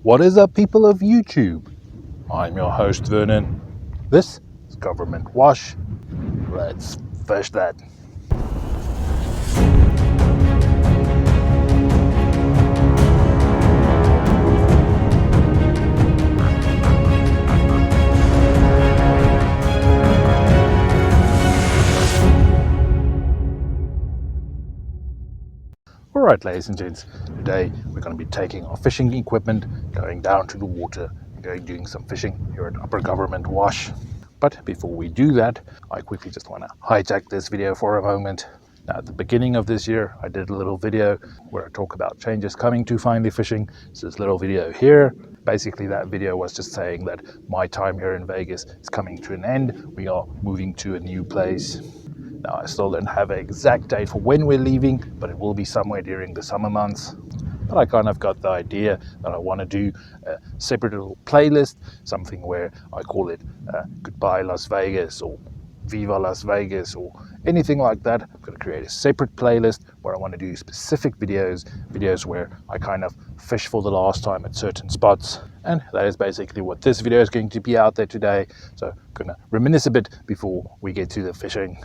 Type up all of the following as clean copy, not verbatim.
What is up, people of YouTube? I'm your host Vernon. This is Government Wash. Let's fish that. Alright, ladies and gents, today we're going to be taking our fishing equipment, going down to the water, and doing some fishing here at Upper Government Wash. But before we do that, I quickly just want to hijack this video for a moment. Now, at the beginning of this year, I did a little video where I talk about changes coming to Finally Fishing. So this little video here, basically that video was just saying that my time here in Vegas is coming to an end. We are moving to a new place. Now, I still don't have an exact date for when we're leaving, but it will be somewhere during the summer months. But I kind of got the idea that I want to do a separate little playlist, something where I call it Goodbye Las Vegas or Viva Las Vegas or anything like that. I'm going to create a separate playlist where I want to do specific videos where I kind of fish for the last time at certain spots. And that is basically what this video is going to be out there today. So I'm going to reminisce a bit before we get to the fishing.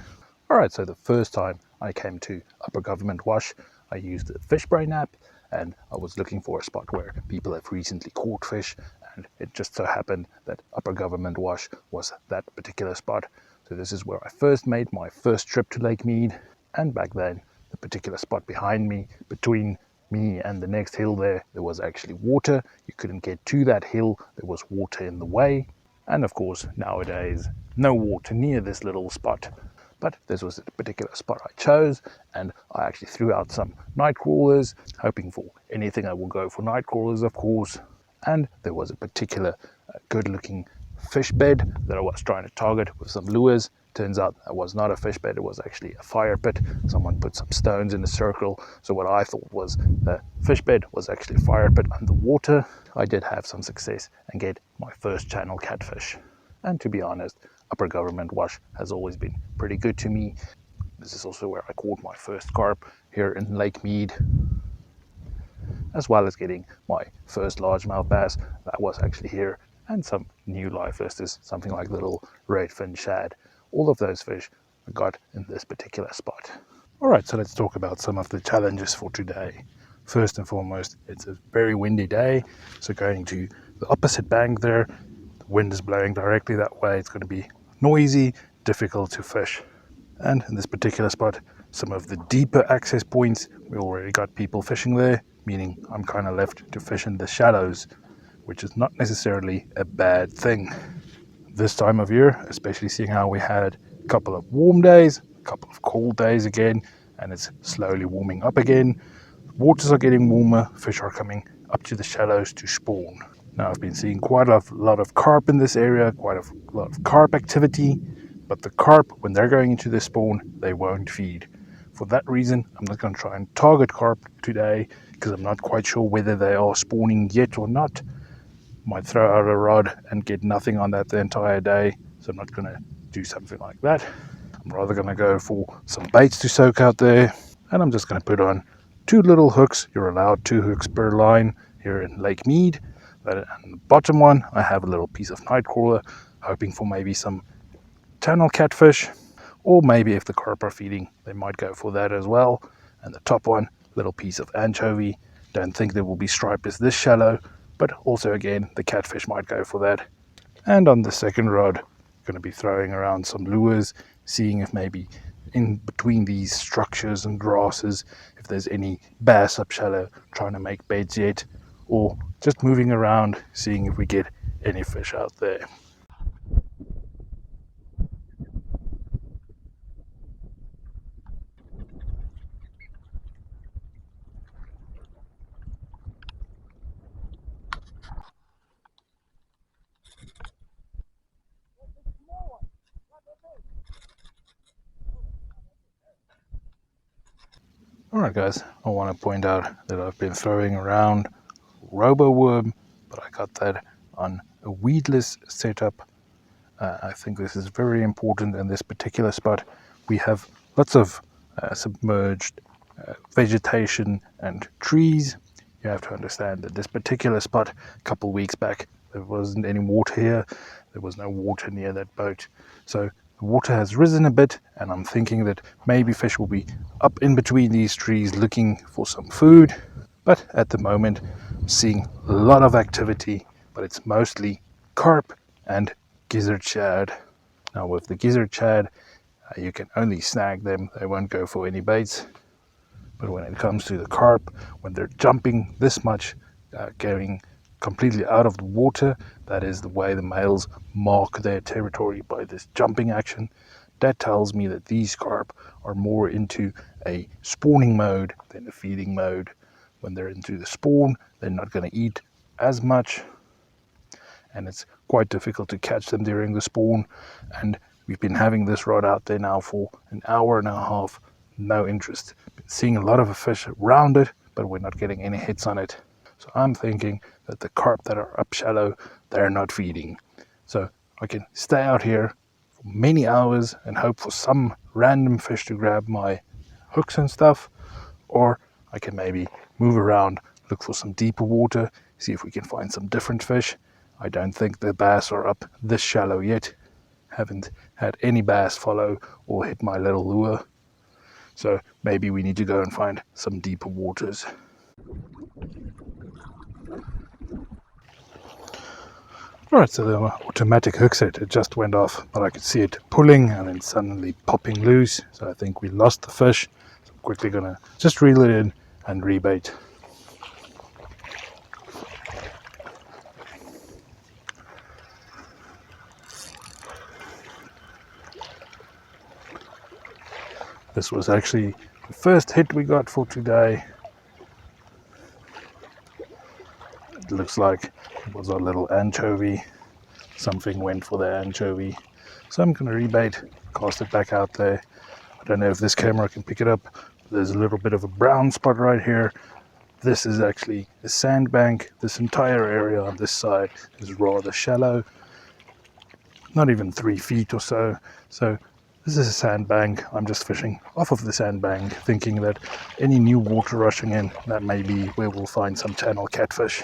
Alright, so the first time I came to Upper Government Wash, I used the fish brain app, and I was looking for a spot where people have recently caught fish, and it just so happened that Upper Government Wash was that particular spot. So this is where I first made my first trip to Lake Mead, and back then the particular spot behind me, between me and the next hill there was actually water. You couldn't get to that hill, there was water in the way, and of course nowadays no water near this little spot. But this was the particular spot I chose, and I actually threw out some night crawlers, hoping for anything. I will go for night crawlers, of course. And there was a particular good looking fish bed that I was trying to target with some lures. Turns out that was not a fish bed, it was actually a fire pit. Someone put some stones in a circle, so what I thought was a fish bed was actually a fire pit underwater. I did have some success and get my first channel catfish. And to be honest, Upper Government Wash has always been pretty good to me. This is also where I caught my first carp here in Lake Mead, as well as getting my first largemouth bass. That was actually here, and some new live listers, something like little redfin shad. All of those fish I got in this particular spot. Alright, so let's talk about some of the challenges for today. First and foremost, it's a very windy day, so going to the opposite bank there, the wind is blowing directly that way. It's going to be noisy, difficult to fish. And in this particular spot, some of the deeper access points, we already got people fishing there, meaning I'm kind of left to fish in the shallows, which is not necessarily a bad thing. This time of year, especially seeing how we had a couple of warm days, a couple of cold days again, and it's slowly warming up again. Waters are getting warmer, fish are coming up to the shallows to spawn. Now, I've been seeing quite a lot of carp in this area, quite a lot of carp activity, but the carp, when they're going into the spawn, they won't feed. For that reason, I'm not going to try and target carp today, because I'm not quite sure whether they are spawning yet or not. Might throw out a rod and get nothing on that the entire day, so I'm not going to do something like that. I'm rather going to go for some baits to soak out there, and I'm just going to put on 2 little hooks. You're allowed 2 hooks per line here in Lake Mead. And the bottom one, I have a little piece of night crawler, hoping for maybe some channel catfish, or maybe if the carp are feeding, they might go for that as well. And the top one, little piece of anchovy. Don't think there will be stripers this shallow, but also again, the catfish might go for that. And on the second rod, going to be throwing around some lures, seeing if maybe in between these structures and grasses, if there's any bass up shallow, trying to make beds yet, or just moving around, seeing if we get any fish out there. Alright guys, I want to point out that I've been throwing around robo worm, but I got that on a weedless setup. I think this is very important in this particular spot. We have lots of submerged vegetation and trees. You You have to understand that this particular spot, a couple weeks back, there wasn't any water here. There was no water near that boat. So the water has risen a bit, and I'm thinking that maybe fish will be up in between these trees looking for some food. But at the moment, I'm seeing a lot of activity, but it's mostly carp and gizzard shad. Now with the gizzard shad, you can only snag them. They won't go for any baits. But when it comes to the carp, when they're jumping this much, going completely out of the water, that is the way the males mark their territory, by this jumping action. That tells me that these carp are more into a spawning mode than a feeding mode. When they're into the spawn, they're not going to eat as much, and it's quite difficult to catch them during the spawn. And we've been having this rod out there now for an hour and a half, no interest. Been seeing a lot of fish around it, but we're not getting any hits on it. So I'm thinking that the carp that are up shallow, they're not feeding. So I can stay out here for many hours and hope for some random fish to grab my hooks and stuff, or I can maybe move around, look for some deeper water, see if we can find some different fish. I don't think the bass are up this shallow yet. Haven't had any bass follow or hit my little lure. So maybe we need to go and find some deeper waters. Right, so the automatic hook set, it just went off, but I could see it pulling and then suddenly popping loose. So I think we lost the fish. So I'm quickly gonna just reel it in and rebait. This was actually the first hit we got for today. It looks like it was our little anchovy. Something went for the anchovy. So I'm going to rebait, cast it back out there. I don't know if this camera can pick it up. There's a little bit of a brown spot right here. This is actually a sandbank. This entire area on this side is rather shallow. Not even 3 feet or so. So this is a sandbank. I'm just fishing off of the sandbank, thinking that any new water rushing in, that may be where we'll find some channel catfish.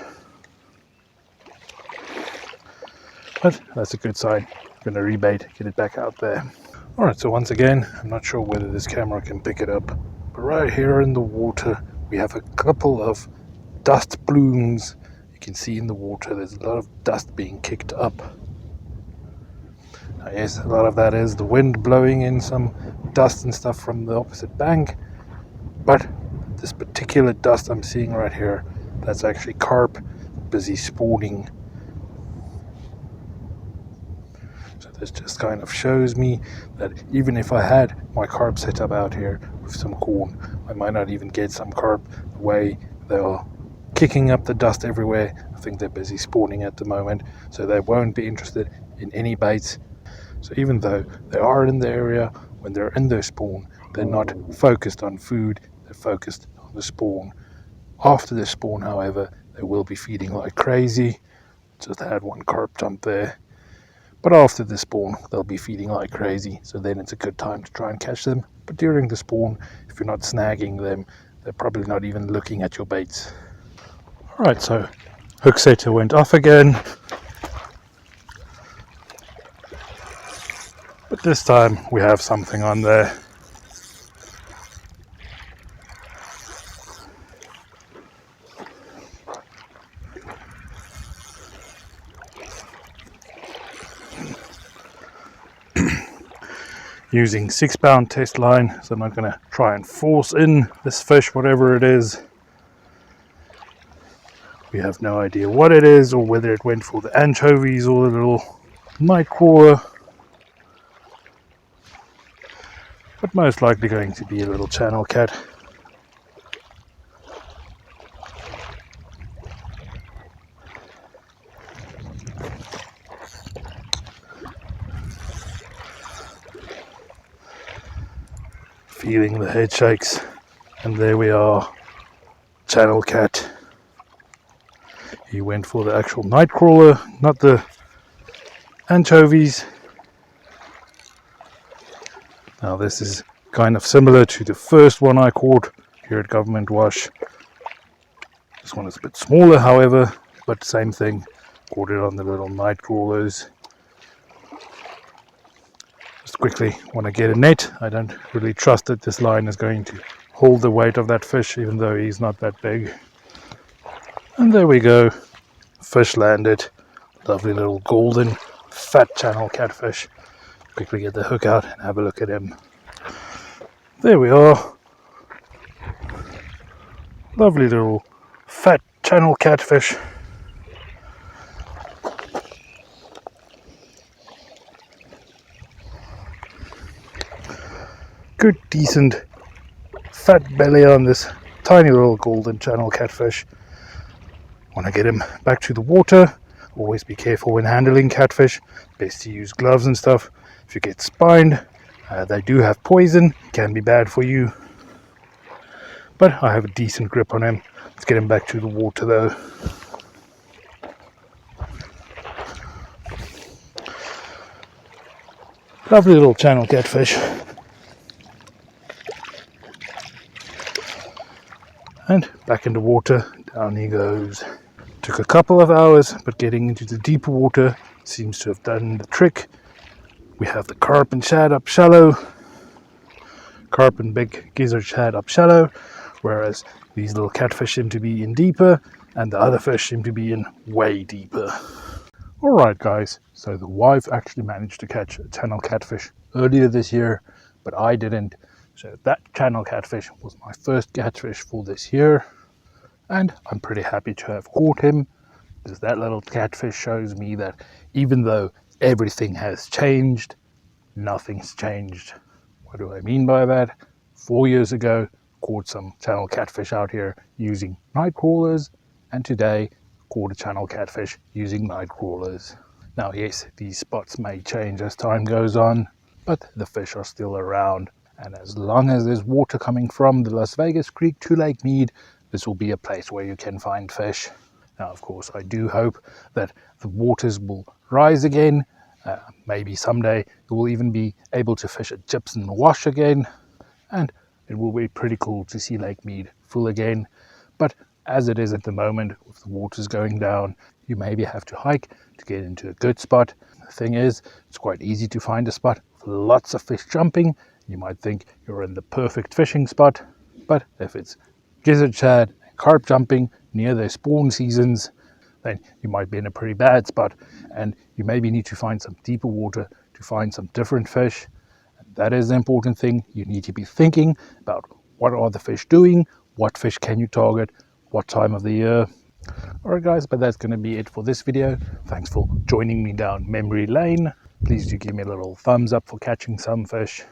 But that's a good sign. I'm going to rebait, get it back out there. Alright, so once again, I'm not sure whether this camera can pick it up, but right here in the water, we have a couple of dust plumes. You can see in the water, there's a lot of dust being kicked up. Now, yes, a lot of that is the wind blowing in some dust and stuff from the opposite bank, but this particular dust I'm seeing right here, that's actually carp busy spawning. So this just kind of shows me that even if I had my carp set up out here with some corn, I might not even get some carp the way they are kicking up the dust everywhere. I think they're busy spawning at the moment, so they won't be interested in any baits. So even though they are in the area, when they're in their spawn, they're not focused on food, they're focused on the spawn. After the spawn, however, they will be feeding like crazy. Just had one carp jump there. But after the spawn, they'll be feeding like crazy, so then it's a good time to try and catch them. But during the spawn, if you're not snagging them, they're probably not even looking at your baits. Alright, so hook setter went off again. But this time we have something on there. Using 6-pound test line, so I'm not going to try and force in this fish, whatever it is. We have no idea what it is, or whether it went for the anchovies or the little night crawler. But most likely going to be a little channel cat. Feeling the head shakes, and there we are, channel cat. He went for the actual night crawler, not the anchovies. Now this is kind of similar to the first one I caught here at Government Wash. This one is a bit smaller, however, but same thing. Caught it on the little night crawlers. Just quickly want to get a net. I don't really trust that this line is going to hold the weight of that fish, even though he's not that big. And there we go. Fish landed. Lovely little golden fat channel catfish. Quickly get the hook out and have a look at him. There we are. Lovely little fat channel catfish. Good, decent fat belly on this tiny little golden channel catfish. Want to get him back to the water. Always be careful when handling catfish. Best to use gloves and stuff. If you get spined, they do have poison. Can be bad for you. But I have a decent grip on him. Let's get him back to the water though. Lovely little channel catfish. And back in the water, down he goes. Took a couple of hours, but getting into the deeper water seems to have done the trick. We have the carp and shad up shallow. Carp and big gizzard shad up shallow, whereas these little catfish seem to be in deeper, and the other fish seem to be in way deeper. Alright guys, so the wife actually managed to catch a channel catfish earlier this year, but I didn't. So that channel catfish was my first catfish for this year, and I'm pretty happy to have caught him, because that little catfish shows me that even though everything has changed, nothing's changed. What do I mean by that? 4 years ago, caught some channel catfish out here using night crawlers, and today caught a channel catfish using night crawlers. Now yes, these spots may change as time goes on, but the fish are still around. And as long as there's water coming from the Las Vegas Creek to Lake Mead, this will be a place where you can find fish. Now, of course, I do hope that the waters will rise again. Maybe someday you will even be able to fish at Gypsum Wash again. And it will be pretty cool to see Lake Mead full again. But as it is at the moment, with the waters going down, you maybe have to hike to get into a good spot. The thing is, it's quite easy to find a spot with lots of fish jumping. You might think you're in the perfect fishing spot, but if it's gizzard shad and carp jumping near their spawn seasons, then you might be in a pretty bad spot, and you maybe need to find some deeper water to find some different fish. And that is the important thing. You need to be thinking about what are the fish doing, what fish can you target, what time of the year. Alright guys, but that's going to be it for this video. Thanks for joining me down memory lane. Please do give me a little thumbs up for catching some fish.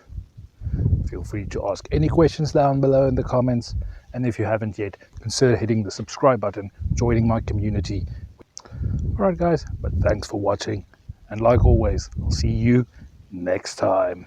Feel free to ask any questions down below in the comments, and if you haven't yet, consider hitting the subscribe button, joining my community. Alright guys, but thanks for watching, and like always, I'll see you next time.